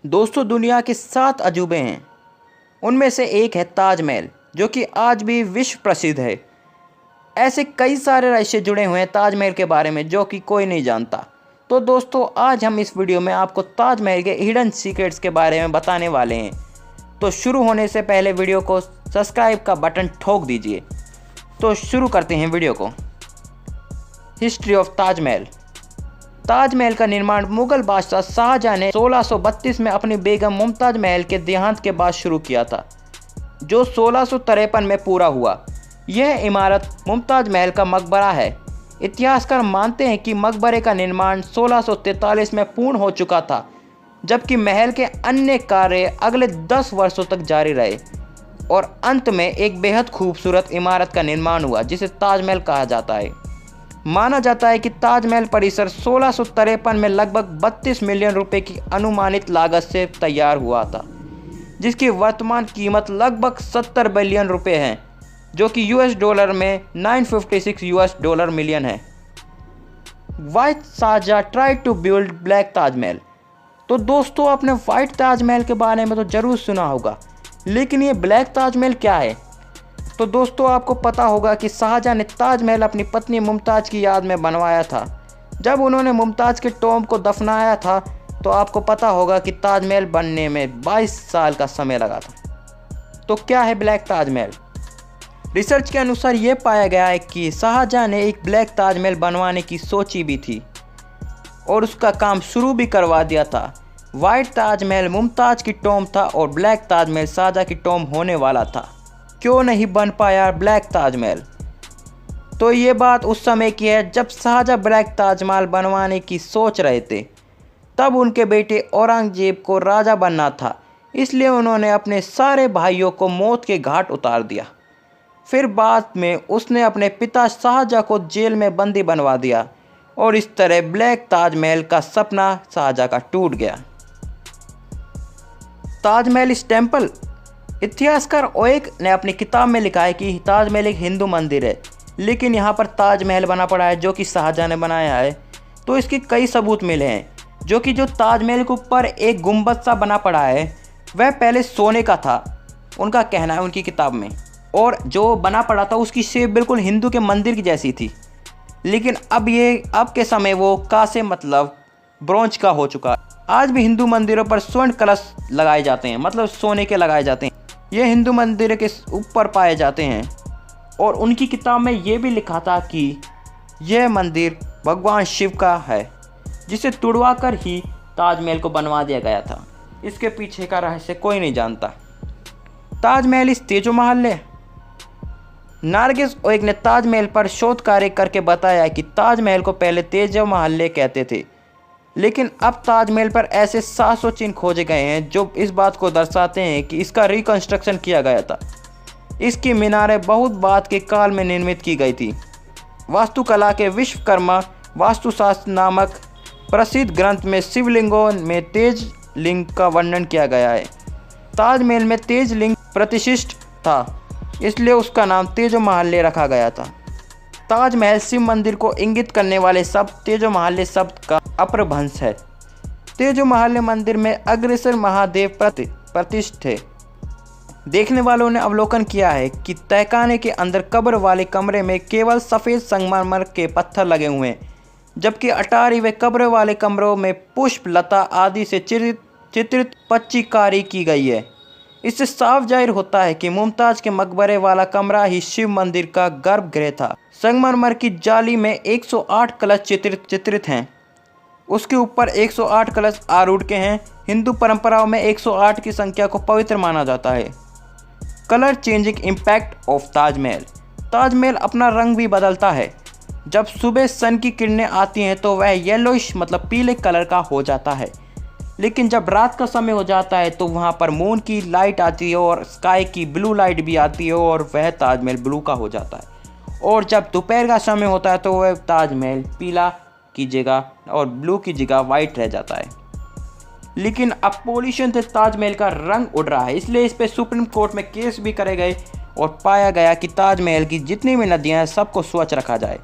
दोस्तों, दुनिया के 7 अजूबे हैं। उनमें से एक है ताजमहल, जो कि आज भी विश्व प्रसिद्ध है। ऐसे कई सारे रहस्य जुड़े हुए हैं ताजमहल के बारे में जो कि कोई नहीं जानता। तो दोस्तों, आज हम इस वीडियो में आपको ताजमहल के हिडन सीक्रेट्स के बारे में बताने वाले हैं। तो शुरू होने से पहले वीडियो को सब्सक्राइब का बटन ठोक दीजिए। तो शुरू करते हैं वीडियो को। History of Taj Mahal. ताजमहल का निर्माण मुगल बादशाह शाहजहां ने 1632 में अपनी बेगम मुमताज महल के देहांत के बाद शुरू किया था, जो 1653 में पूरा हुआ। यह इमारत मुमताज महल का मकबरा है। इतिहासकार मानते हैं कि मकबरे का निर्माण 1643 में पूर्ण हो चुका था, जबकि महल के अन्य कार्य अगले 10 वर्षों तक जारी रहे और अंत में एक बेहद खूबसूरत इमारत का निर्माण हुआ, जिसे ताजमहल कहा जाता है। माना जाता है कि ताजमहल परिसर 1653 में लगभग 32 मिलियन रुपए की अनुमानित लागत से तैयार हुआ था, जिसकी वर्तमान कीमत लगभग 70 बिलियन रुपए है, जो कि यूएस डॉलर में 956 यूएस डॉलर मिलियन है। White Shahjahan try to build black Taj Mahal. तो दोस्तों, आपने व्हाइट ताजमहल के बारे में तो जरूर सुना होगा, लेकिन ये ब्लैक ताजमहल क्या है? तो दोस्तों, आपको पता होगा कि शाहजहां ने ताजमहल अपनी पत्नी मुमताज़ की याद में बनवाया था। जब उन्होंने मुमताज़ के टॉम्ब को दफनाया था, तो आपको पता होगा कि ताजमहल बनने में 22 साल का समय लगा था। तो क्या है ब्लैक ताजमहल? रिसर्च के अनुसार ये पाया गया है कि शाहजहां ने एक ब्लैक ताजमहल बनवाने की सोची भी थी और उसका काम शुरू भी करवा दिया था। वाइट ताजमहल मुमताज़ की टॉम्ब था और ब्लैक ताजमहल शाहजहां की टॉम्ब होने वाला था। क्यों नहीं बन पाया ब्लैक ताजमहल? तो ये बात उस समय की है जब शाहजहां ब्लैक ताजमहल बनवाने की सोच रहे थे। तब उनके बेटे औरंगजेब को राजा बनना था, इसलिए उन्होंने अपने सारे भाइयों को मौत के घाट उतार दिया। फिर बाद में उसने अपने पिता शाहजहां को जेल में बंदी बनवा दिया और इस तरह ब्लैक ताजमहल का सपना शाहजहां का टूट गया। ताजमहल इस टेम्पल। इतिहासकार ओएक ने अपनी किताब में लिखा है कि ताजमहल एक हिंदू मंदिर है, लेकिन यहाँ पर ताजमहल बना पड़ा है जो कि शाहजहां ने बनाया है। तो इसके कई सबूत मिले हैं, जो ताजमहल के ऊपर एक गुंबद सा बना पड़ा है, वह पहले सोने का था, उनका कहना है उनकी किताब में। और जो बना पड़ा था उसकी शेप बिल्कुल हिंदू के मंदिर की जैसी थी, लेकिन अब के समय वो कांसे मतलब ब्रोंज का हो चुका है। आज भी हिंदू मंदिरों पर स्वर्ण कलश लगाए जाते हैं, मतलब सोने के लगाए जाते हैं। ये हिंदू मंदिर के ऊपर पाए जाते हैं। और उनकी किताब में ये भी लिखा था कि यह मंदिर भगवान शिव का है, जिसे तुड़वा कर ही ताजमहल को बनवा दिया गया था। इसके पीछे का रहस्य कोई नहीं जानता। ताजमहल इस तेजो महल है। नारगिस ओएक ने ताजमहल पर शोध कार्य करके बताया कि ताजमहल को पहले तेजो महल कहते थे, लेकिन अब ताजमहल पर ऐसे 700 चिन्ह खोजे गए हैं जो इस बात को दर्शाते हैं कि इसका रिकंस्ट्रक्शन किया गया था। इसकी मीनारें बहुत बाद के काल में निर्मित की गई थी। वास्तुकला के विश्वकर्मा वास्तुशास्त्र नामक प्रसिद्ध ग्रंथ में शिवलिंगों में तेज लिंग का वर्णन किया गया है। ताजमहल में तेज लिंग प्रतिष्ठित था, इसलिए उसका नाम तेजो महल रखा गया था। ताजमहल शिव मंदिर को इंगित करने वाले शब्द तेजो महल शब्द का अपभ्रंश है। तेजो महल मंदिर में अग्रसर महादेव प्रतिष्ठित थे। देखने वालों ने अवलोकन किया है कि तहखाने के अंदर कब्र वाले कमरे में केवल सफ़ेद संगमरमर के पत्थर लगे हुए हैं, जबकि अटारी व कब्र वाले कमरों में पुष्प लता आदि से चित्रित पच्चीकारी की गई है। इससे साफ जाहिर होता है कि मुमताज के मकबरे वाला कमरा ही शिव मंदिर का गर्भगृह था। संगमरमर की जाली में 108 कलश चित्रित हैं। उसके ऊपर 108 कलश आरूढ़ के हैं। हिंदू परंपराओं में 108 की संख्या को पवित्र माना जाता है। Colour changing impact of Taj Mahal. Taj Mahal अपना रंग भी बदलता है। जब सुबह सन की किरणें आती हैं तो वह येलोइश मतलब पीले कलर का हो जाता है, लेकिन जब रात का समय हो जाता है तो वहाँ पर मून की लाइट आती है और स्काई की ब्लू लाइट भी आती है और वह ताजमहल ब्लू का हो जाता है। और जब दोपहर का समय होता है तो वह ताजमहल पीला की जगह और ब्लू की जगह वाइट रह जाता है। लेकिन अब पॉल्यूशन से ताजमहल का रंग उड़ रहा है, इसलिए इस पर सुप्रीम कोर्ट में केस भी करे गए और पाया गया कि ताजमहल की जितनी भी नदियाँ हैं सबको स्वच्छ रखा जाए।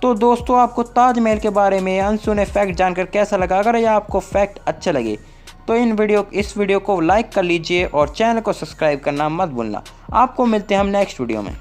तो दोस्तों, आपको ताजमहल के बारे में अनसुने फैक्ट जानकर कैसा लगा? अगर यह आपको फैक्ट अच्छे लगे तो इस वीडियो को लाइक कर लीजिए और चैनल को सब्सक्राइब करना मत भूलना। आपको मिलते हैं हम नेक्स्ट वीडियो में।